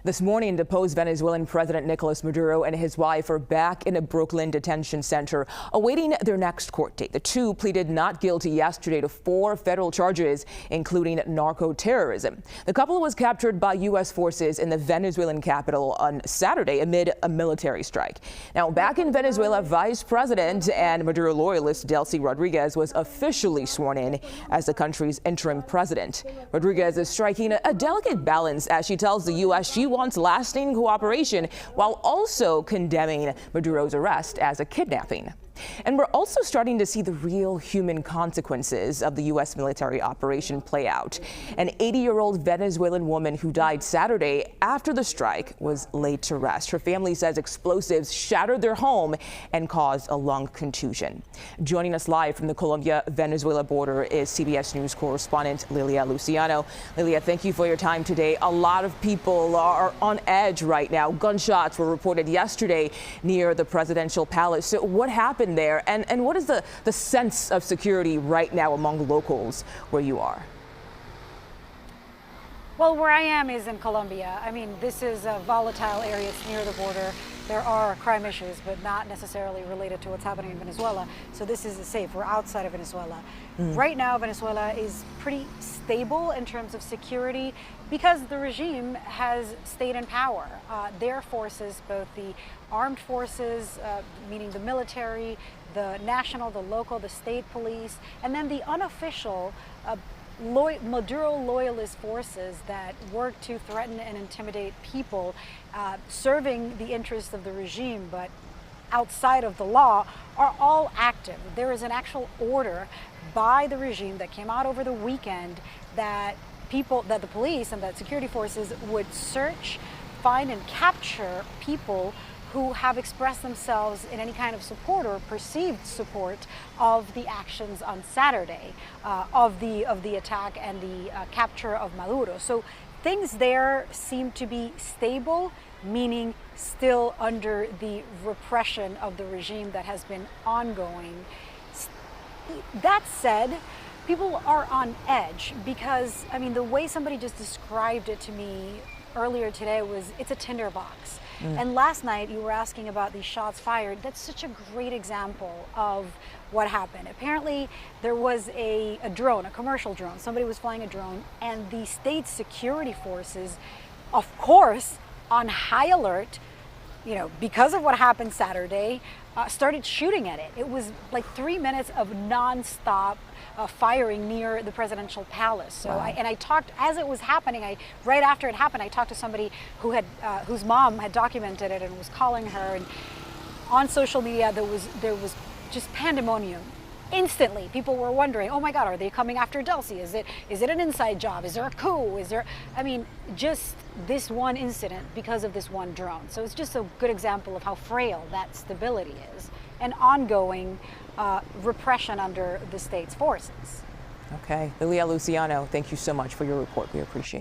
This morning, deposed Venezuelan President Nicolás Maduro and his wife are back in a Brooklyn detention center awaiting their next court date. The two pleaded not guilty yesterday to 4 federal charges, including narco-terrorism. The couple was captured by U.S. forces in the Venezuelan capital on Saturday amid a military strike. Now, back in Venezuela, Vice President and Maduro loyalist Delcy Rodriguez was officially sworn in as the country's interim president. Rodriguez is striking a delicate balance as she tells the U.S. she wants lasting cooperation while also condemning Maduro's arrest as a kidnapping. And we're also starting to see the real human consequences of the U.S. military operation play out. An 80-year-old Venezuelan woman who died Saturday after the strike was laid to rest. Her family says explosives shattered their home and caused a lung contusion. Joining us live from the Colombia-Venezuela border is CBS News correspondent Lilia Luciano. Lilia, thank you for your time today. A lot of people are on edge right now. Gunshots were reported yesterday near the presidential palace. So what happened there, and what is the sense of security right now among locals where you are? Well, where I am is in Colombia. I mean, this is a volatile area. It's near the border. There are crime issues, but not necessarily related to what's happening in Venezuela. So this is safe. We're outside of Venezuela. Right now, Venezuela is pretty stable in terms of security because the regime has stayed in power. Their forces, both the armed forces, meaning the military, the national, the local, the state police, and then the unofficial Maduro loyalist forces that work to threaten and intimidate people serving the interests of the regime but outside of the law, are all active. There is an actual order by the regime that came out over the weekend that the police and that security forces would search, find and capture people who have expressed themselves in any kind of support or perceived support of the actions on Saturday, of the attack and the capture of Maduro. So things there seem to be stable, meaning still under the repression of the regime that has been ongoing. That said, people are on edge because, I mean, the way somebody just described it to me earlier today was it's a tinderbox. And last night you were asking about these shots fired. That's such a great example of what happened. Apparently there was a drone, a commercial drone. Somebody was flying a drone, and the state security forces, of course, on high alert, you know, because of what happened Saturday, started shooting at it. It was like 3 minutes of nonstop firing near the presidential palace. So, wow. I talked as it was happening. Right after it happened, I talked to somebody who had whose mom had documented it and was calling her. And on social media, there was just pandemonium. Instantly, people were wondering, oh my God, are they coming after Delcy? Is it an inside job? Is there a coup? I mean, just this one incident because of this one drone. So it's just a good example of how frail that stability is and ongoing repression under the state's forces. Okay, Lilia Luciano, thank you so much for your report. We appreciate it.